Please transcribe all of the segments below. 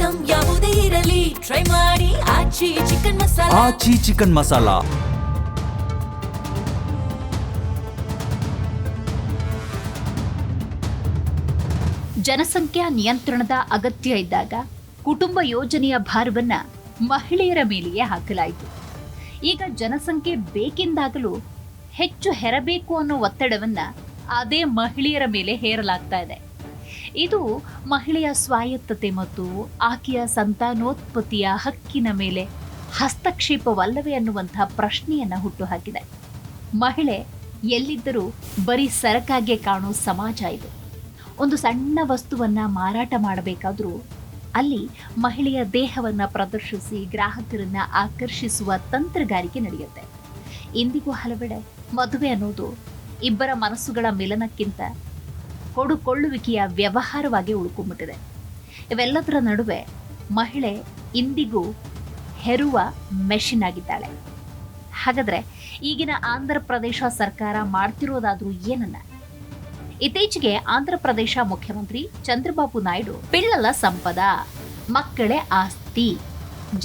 Item ಯಾವುದೇ ಇರಲಿ try ಮಾಡಿ ಆಚಿ ಚಿಕನ್ ಮಸಾಲಾ. ಆಚಿ ಚಿಕನ್ ಮಸಾಲಾ. ಜನಸಂಖ್ಯಾ ನಿಯಂತ್ರಣದ ಅಗತ್ಯ ಇದ್ದಾಗ ಕುಟುಂಬ ಯೋಜನೆಯ ಭಾರವನ್ನ ಮಹಿಳೆಯರ ಮೇಲೆಯೇ ಹಾಕಲಾಯಿತು. ಈಗ ಜನಸಂಖ್ಯೆ ಬೇಕೆಂದಾಗಲೂ ಹೆಚ್ಚು ಹೆರಬೇಕು ಅನ್ನೋ ಒತ್ತಡವನ್ನ ಅದೇ ಮಹಿಳೆಯರ ಮೇಲೆ ಹೇರಲಾಗ್ತಾ ಇದೆ. ಇದು ಮಹಿಳೆಯ ಸ್ವಾಯತ್ತತೆ ಮತ್ತು ಆಕೆಯ ಸಂತಾನೋತ್ಪತ್ತಿಯ ಹಕ್ಕಿನ ಮೇಲೆ ಹಸ್ತಕ್ಷೇಪವಲ್ಲವೇ ಅನ್ನುವಂಥ ಪ್ರಶ್ನೆಯನ್ನ ಹುಟ್ಟುಹಾಕಿದೆ. ಮಹಿಳೆ ಎಲ್ಲಿದ್ದರೂ ಬರೀ ಸರಕಾಗೆ ಕಾಣೋ ಸಮಾಜ ಇದು. ಒಂದು ಸಣ್ಣ ವಸ್ತುವನ್ನ ಮಾರಾಟ ಮಾಡಬೇಕಾದ್ರೂ ಅಲ್ಲಿ ಮಹಿಳೆಯ ದೇಹವನ್ನ ಪ್ರದರ್ಶಿಸಿ ಗ್ರಾಹಕರನ್ನ ಆಕರ್ಷಿಸುವ ತಂತ್ರಗಾರಿಕೆ ನಡೆಯುತ್ತೆ. ಇಂದಿಗೂ ಹಲವೆಡೆ ಮದುವೆ ಅನ್ನೋದು ಇಬ್ಬರ ಮನಸ್ಸುಗಳ ಮಿಲನಕ್ಕಿಂತ ಕೊಡುಕೊಳ್ಳುವಿಕೆಯ ವ್ಯವಹಾರವಾಗಿ ಉಳ್ಕೊಂಡ್ಬಿಟ್ಟಿದೆ. ಇವೆಲ್ಲದರ ನಡುವೆ ಮಹಿಳೆ ಇಂದಿಗೂ ಹೆರುವ ಮೆಷಿನ್ ಆಗಿದ್ದಾಳೆ. ಹಾಗಾದ್ರೆ ಈಗಿನ ಆಂಧ್ರ ಪ್ರದೇಶ ಸರ್ಕಾರ ಮಾಡ್ತಿರೋದಾದ್ರೂ ಏನನ್ನ? ಇತ್ತೀಚೆಗೆ ಆಂಧ್ರ ಪ್ರದೇಶ ಮುಖ್ಯಮಂತ್ರಿ ಚಂದ್ರಬಾಬು ನಾಯ್ಡು ಪಿಳ್ಳಲ ಸಂಪದ, ಮಕ್ಕಳೇ ಆಸ್ತಿ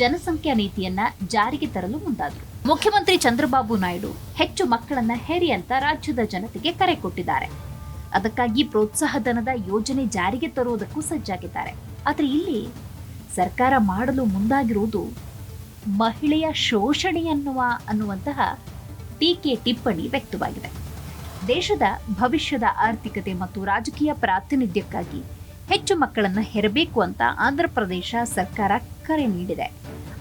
ಜನಸಂಖ್ಯಾ ನೀತಿಯನ್ನ ಜಾರಿಗೆ ತರಲು ಮುಂದಾದರು. ಮುಖ್ಯಮಂತ್ರಿ ಚಂದ್ರಬಾಬು ನಾಯ್ಡು ಹೆಚ್ಚು ಮಕ್ಕಳನ್ನ ಹೆರಿ ಅಂತ ರಾಜ್ಯದ ಜನತೆಗೆ ಕರೆ ಕೊಟ್ಟಿದ್ದಾರೆ. ಅದಕ್ಕಾಗಿ ಪ್ರೋತ್ಸಾಹಧನದ ಯೋಜನೆ ಜಾರಿಗೆ ತರುವುದಕ್ಕೂ ಸಜ್ಜಾಗಿದ್ದಾರೆ. ಆದರೆ ಇಲ್ಲಿ ಸರ್ಕಾರ ಮಾಡಲು ಮುಂದಾಗಿರುವುದು ಮಹಿಳೆಯ ಶೋಷಣೆ ಅನ್ನುವಂತಹ ಟೀಕೆ ಟಿಪ್ಪಣಿ ವ್ಯಕ್ತವಾಗಿದೆ. ದೇಶದ ಭವಿಷ್ಯದ ಆರ್ಥಿಕತೆ ಮತ್ತು ರಾಜಕೀಯ ಪ್ರಾತಿನಿಧ್ಯಕ್ಕಾಗಿ ಹೆಚ್ಚು ಮಕ್ಕಳನ್ನ ಹೆರಬೇಕು ಅಂತ ಆಂಧ್ರ ಪ್ರದೇಶ ಸರ್ಕಾರ ಕರೆ ನೀಡಿದೆ.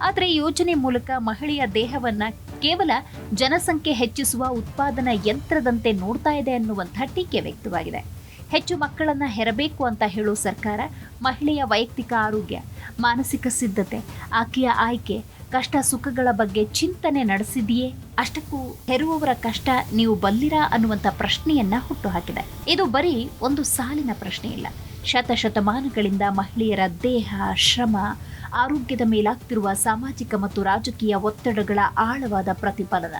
ಆದರೆ ಯೋಜನೆ ಮೂಲಕ ಮಹಿಳೆಯ ದೇಹವನ್ನ ಕೇವಲ ಜನಸಂಖ್ಯೆ ಹೆಚ್ಚಿಸುವ ಉತ್ಪಾದನಾ ಯಂತ್ರದಂತೆ ನೋಡ್ತಾ ಇದೆ ಅನ್ನುವಂಥ ಟೀಕೆ ವ್ಯಕ್ತವಾಗಿದೆ. ಹೆಚ್ಚು ಮಕ್ಕಳನ್ನ ಹೆರಬೇಕು ಅಂತ ಹೇಳೋ ಸರ್ಕಾರ ಮಹಿಳೆಯ ವೈಯಕ್ತಿಕ ಆರೋಗ್ಯ, ಮಾನಸಿಕ ಸಿದ್ಧತೆ, ಆಕೆಯ ಆಯ್ಕೆ, ಕಷ್ಟ ಸುಖಗಳ ಬಗ್ಗೆ ಚಿಂತನೆ ನಡೆಸಿದೆಯೇ? ಅಷ್ಟಕ್ಕೂ ಹೆರುವವರ ಕಷ್ಟ ನೀವು ಬಲ್ಲಿರಾ ಅನ್ನುವಂಥ ಪ್ರಶ್ನೆಯನ್ನ ಹುಟ್ಟುಹಾಕಿದೆ. ಇದು ಬರೀ ಒಂದು ಸಾಲಿನ ಪ್ರಶ್ನೆ ಇಲ್ಲ. ಶತಶತಮಾನಗಳಿಂದ ಮಹಿಳೆಯರ ದೇಹ, ಶ್ರಮ, ಆರೋಗ್ಯದ ಮೇಲಾಗ್ತಿರುವ ಸಾಮಾಜಿಕ ಮತ್ತು ರಾಜಕೀಯ ಒತ್ತಡಗಳ ಆಳವಾದ ಪ್ರತಿಫಲನ.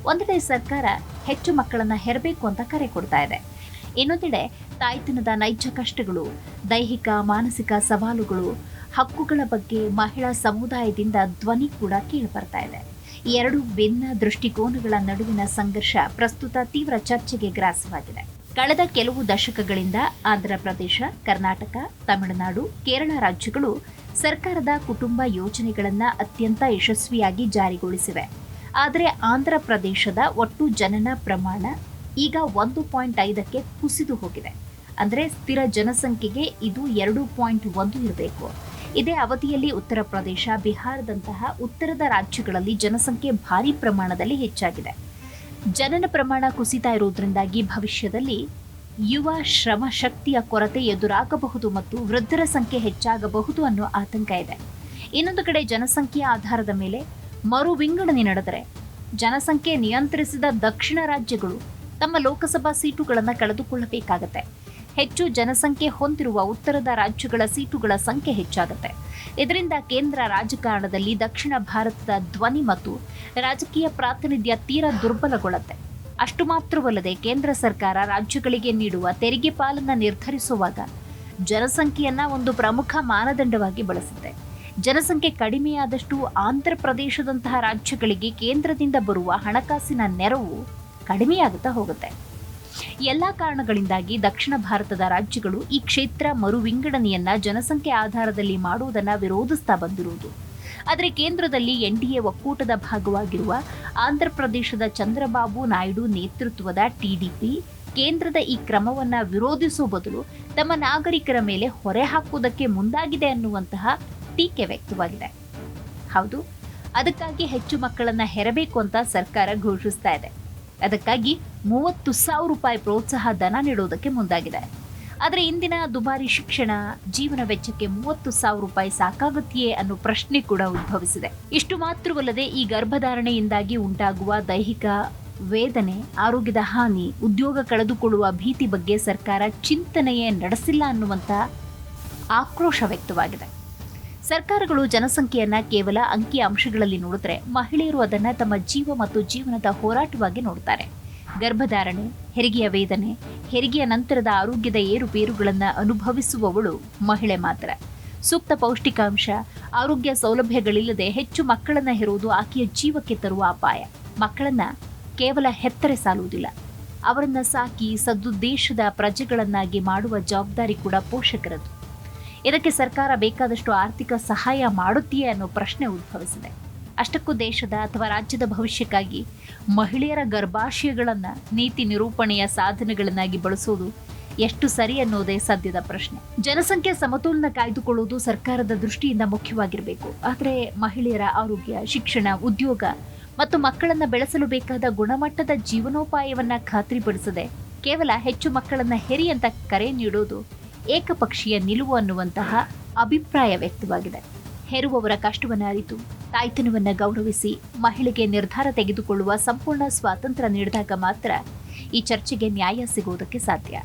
ಒಂದೆಡೆ ಸರ್ಕಾರ ಹೆಚ್ಚು ಮಕ್ಕಳನ್ನ ಹೆರಬೇಕು ಅಂತ ಕರೆ ಕೊಡ್ತಾ ಇದೆ. ಇನ್ನೊಂದೆಡೆ ತಾಯ್ತನದ ನೈಜ ಕಷ್ಟಗಳು, ದೈಹಿಕ ಮಾನಸಿಕ ಸವಾಲುಗಳು, ಹಕ್ಕುಗಳ ಬಗ್ಗೆ ಮಹಿಳಾ ಸಮುದಾಯದಿಂದ ಧ್ವನಿ ಕೂಡ ಕೇಳಿಬರ್ತಾ ಇದೆ. ಈ ಎರಡು ಭಿನ್ನ ದೃಷ್ಟಿಕೋನಗಳ ನಡುವಿನ ಸಂಘರ್ಷ ಪ್ರಸ್ತುತ ತೀವ್ರ ಚರ್ಚೆಗೆ ಗ್ರಾಸವಾಗಿದೆ. ಕಳೆದ ಕೆಲವು ದಶಕಗಳಿಂದ ಆಂಧ್ರ ಪ್ರದೇಶ, ಕರ್ನಾಟಕ, ತಮಿಳುನಾಡು, ಕೇರಳ ರಾಜ್ಯಗಳು ಸರ್ಕಾರದ ಕುಟುಂಬ ಯೋಜನೆಗಳನ್ನು ಅತ್ಯಂತ ಯಶಸ್ವಿಯಾಗಿ ಜಾರಿಗೊಳಿಸಿವೆ. ಆದರೆ ಆಂಧ್ರ ಪ್ರದೇಶದ ಒಟ್ಟು ಜನನ ಪ್ರಮಾಣ ಈಗ 1.5ಕ್ಕೆ ಕುಸಿದು ಹೋಗಿದೆ. ಅಂದರೆ ಸ್ಥಿರ ಜನಸಂಖ್ಯೆಗೆ ಇದು 2.1 ಇರಬೇಕು. ಇದೇ ಅವಧಿಯಲ್ಲಿ ಉತ್ತರ ಪ್ರದೇಶ, ಬಿಹಾರದಂತಹ ಉತ್ತರದ ರಾಜ್ಯಗಳಲ್ಲಿ ಜನಸಂಖ್ಯೆ ಭಾರಿ ಪ್ರಮಾಣದಲ್ಲಿ ಹೆಚ್ಚಾಗಿದೆ. ಜನನ ಪ್ರಮಾಣ ಕುಸಿತಾ ಇರುವುದರಿಂದಾಗಿ ಭವಿಷ್ಯದಲ್ಲಿ ಯುವ ಶ್ರಮ ಶಕ್ತಿಯ ಕೊರತೆ ಎದುರಾಗಬಹುದು ಮತ್ತು ವೃದ್ಧರ ಸಂಖ್ಯೆ ಹೆಚ್ಚಾಗಬಹುದು ಅನ್ನೋ ಆತಂಕ ಇದೆ. ಇನ್ನೊಂದು ಕಡೆ ಜನಸಂಖ್ಯೆಯ ಆಧಾರದ ಮೇಲೆ ಮರು ವಿಂಗಡಣೆ ನಡೆದರೆ ಜನಸಂಖ್ಯೆ ನಿಯಂತ್ರಿಸಿದ ದಕ್ಷಿಣ ರಾಜ್ಯಗಳು ತಮ್ಮ ಲೋಕಸಭಾ ಸೀಟುಗಳನ್ನು ಕಳೆದುಕೊಳ್ಳಬೇಕಾಗತ್ತೆ. ಹೆಚ್ಚು ಜನಸಂಖ್ಯೆ ಹೊಂದಿರುವ ಉತ್ತರದ ರಾಜ್ಯಗಳ ಸೀಟುಗಳ ಸಂಖ್ಯೆ ಹೆಚ್ಚಾಗುತ್ತೆ. ಇದರಿಂದ ಕೇಂದ್ರ ರಾಜಕಾರಣದಲ್ಲಿ ದಕ್ಷಿಣ ಭಾರತದ ಧ್ವನಿ ಮತ್ತು ರಾಜಕೀಯ ಪ್ರಾತಿನಿಧ್ಯ ತೀರಾ ದುರ್ಬಲಗೊಳ್ಳುತ್ತೆ. ಅಷ್ಟು ಮಾತ್ರವಲ್ಲದೆ ಕೇಂದ್ರ ಸರ್ಕಾರ ರಾಜ್ಯಗಳಿಗೆ ನೀಡುವ ತೆರಿಗೆ ಪಾಲನ್ನು ನಿರ್ಧರಿಸುವಾಗ ಜನಸಂಖ್ಯೆಯನ್ನ ಒಂದು ಪ್ರಮುಖ ಮಾನದಂಡವಾಗಿ ಬಳಸುತ್ತೆ. ಜನಸಂಖ್ಯೆ ಕಡಿಮೆಯಾದಷ್ಟು ಆಂಧ್ರ ಪ್ರದೇಶದಂತಹ ರಾಜ್ಯಗಳಿಗೆ ಕೇಂದ್ರದಿಂದ ಬರುವ ಹಣಕಾಸಿನ ನೆರವು ಕಡಿಮೆಯಾಗುತ್ತಾ ಹೋಗುತ್ತೆ. ಎಲ್ಲ ಕಾರಣಗಳಿಂದಾಗಿ ದಕ್ಷಿಣ ಭಾರತದ ರಾಜ್ಯಗಳು ಈ ಕ್ಷೇತ್ರ ಮರು ವಿಂಗಡಣೆಯನ್ನ ಜನಸಂಖ್ಯೆ ಆಧಾರದಲ್ಲಿ ಮಾಡುವುದನ್ನು ವಿರೋಧಿಸ್ತಾ ಬಂದಿರುವುದು. ಆದರೆ ಕೇಂದ್ರದಲ್ಲಿ ಎನ್ಡಿಎ ಒಕ್ಕೂಟದ ಭಾಗವಾಗಿರುವ ಆಂಧ್ರ ಪ್ರದೇಶದ ಚಂದ್ರಬಾಬು ನಾಯ್ಡು ನೇತೃತ್ವದ ಟಿಡಿಪಿ ಕೇಂದ್ರದ ಈ ಕ್ರಮವನ್ನ ವಿರೋಧಿಸುವ ಬದಲು ತಮ್ಮ ನಾಗರಿಕರ ಮೇಲೆ ಹೊರೆ ಹಾಕುವುದಕ್ಕೆ ಮುಂದಾಗಿದೆ ಅನ್ನುವಂತಹ ಟೀಕೆ ವ್ಯಕ್ತವಾಗಿದೆ. ಹೌದು, ಅದಕ್ಕಾಗಿ ಹೆಚ್ಚು ಮಕ್ಕಳನ್ನ ಹೆರಬೇಕು ಅಂತ ಸರ್ಕಾರ ಘೋಷಿಸ್ತಾ ಇದೆ. ಅದಕ್ಕಾಗಿ 30,000 ರೂಪಾಯಿ ಪ್ರೋತ್ಸಾಹ ಧನ ನೀಡುವುದಕ್ಕೆ ಮುಂದಾಗಿದೆ. ಆದರೆ ಇಂದಿನ ದುಬಾರಿ ಶಿಕ್ಷಣ, ಜೀವನ ವೆಚ್ಚಕ್ಕೆ 30,000 ರೂಪಾಯಿ ಸಾಕಾಗುತ್ತೆಯೇ ಅನ್ನೋ ಪ್ರಶ್ನೆ ಕೂಡ ಉದ್ಭವಿಸಿದೆ. ಇಷ್ಟು ಮಾತ್ರವಲ್ಲದೆ ಈ ಗರ್ಭಧಾರಣೆಯಿಂದಾಗಿ ಉಂಟಾಗುವ ದೈಹಿಕ ವೇದನೆ, ಆರೋಗ್ಯದ ಹಾನಿ, ಉದ್ಯೋಗ ಕಳೆದುಕೊಳ್ಳುವ ಭೀತಿ ಬಗ್ಗೆ ಸರ್ಕಾರ ಚಿಂತನೆಯೇ ನಡೆಸಿಲ್ಲ ಅನ್ನುವಂಥ ಆಕ್ರೋಶ ವ್ಯಕ್ತವಾಗಿದೆ. ಸರ್ಕಾರಗಳು ಜನಸಂಖ್ಯೆಯನ್ನ ಕೇವಲ ಅಂಕಿ ಅಂಶಗಳಲ್ಲಿ ನೋಡಿದ್ರೆ ಮಹಿಳೆಯರು ಅದನ್ನ ತಮ್ಮ ಜೀವ ಮತ್ತು ಜೀವನದ ಹೋರಾಟವಾಗಿ ನೋಡ್ತಾರೆ. ಗರ್ಭಧಾರಣೆ, ಹೆರಿಗೆಯ ವೇದನೆ, ಹೆರಿಗೆಯ ನಂತರದ ಆರೋಗ್ಯದ ಏರುಪೇರುಗಳನ್ನು ಅನುಭವಿಸುವವಳು ಮಹಿಳೆ ಮಾತ್ರ. ಸೂಕ್ತ ಪೌಷ್ಟಿಕಾಂಶ, ಆರೋಗ್ಯ ಸೌಲಭ್ಯಗಳಿಲ್ಲದೆ ಹೆಚ್ಚು ಮಕ್ಕಳನ್ನ ಹೆರುವುದು ಆಕೆಯ ಜೀವಕ್ಕೆ ತರುವ ಅಪಾಯ. ಮಕ್ಕಳನ್ನ ಕೇವಲ ಹೆತ್ತರೆ ಸಾಲುವುದಿಲ್ಲ, ಅವರನ್ನ ಸಾಕಿ ಸದುದ್ದೇಶದ ಪ್ರಜೆಗಳನ್ನಾಗಿ ಮಾಡುವ ಜವಾಬ್ದಾರಿ ಕೂಡ ಪೋಷಕರದು. ಇದಕ್ಕೆ ಸರ್ಕಾರ ಬೇಕಾದಷ್ಟು ಆರ್ಥಿಕ ಸಹಾಯ ಮಾಡುತ್ತೀಯೇ ಅನ್ನೋ ಪ್ರಶ್ನೆ ಉದ್ಭವಿಸಿದೆ. ಅಷ್ಟಕ್ಕೂ ದೇಶದ ಅಥವಾ ರಾಜ್ಯದ ಭವಿಷ್ಯಕ್ಕಾಗಿ ಮಹಿಳೆಯರ ಗರ್ಭಾಶಯಗಳನ್ನು ನೀತಿ ನಿರೂಪಣೆಯ ಸಾಧನಗಳನ್ನಾಗಿ ಬಳಸೋದು ಎಷ್ಟು ಸರಿ ಅನ್ನೋದೇ ಸದ್ಯದ ಪ್ರಶ್ನೆ. ಜನಸಂಖ್ಯೆ ಸಮತೋಲನ ಕಾಯ್ದುಕೊಳ್ಳುವುದು ಸರ್ಕಾರದ ದೃಷ್ಟಿಯಿಂದ ಮುಖ್ಯವಾಗಿರಬೇಕು. ಆದರೆ ಮಹಿಳೆಯರ ಆರೋಗ್ಯ, ಶಿಕ್ಷಣ, ಉದ್ಯೋಗ ಮತ್ತು ಮಕ್ಕಳನ್ನ ಬೆಳೆಸಲು ಬೇಕಾದ ಗುಣಮಟ್ಟದ ಜೀವನೋಪಾಯವನ್ನ ಖಾತ್ರಿಪಡಿಸದೆ ಕೇವಲ ಹೆಚ್ಚು ಮಕ್ಕಳನ್ನ ಹೆರಿ ಅಂತ ಕರೆ ನೀಡೋದು ಏಕಪಕ್ಷೀಯ ನಿಲುವು ಅನ್ನುವಂತಹ ಅಭಿಪ್ರಾಯ ವ್ಯಕ್ತವಾಗಿದೆ. ಹೆರುವವರ ಕಷ್ಟವನ್ನು ಅರಿತು ತಾಯ್ತನವನ್ನ ಗೌರವಿಸಿ ಮಹಿಳೆಗೆ ನಿರ್ಧಾರ ತೆಗೆದುಕೊಳ್ಳುವ ಸಂಪೂರ್ಣ ಸ್ವಾತಂತ್ರ್ಯ ನೀಡಿದಾಗ ಮಾತ್ರ ಈ ಚರ್ಚೆಗೆ ನ್ಯಾಯ ಸಿಗುವುದಕ್ಕೆ ಸಾಧ್ಯ.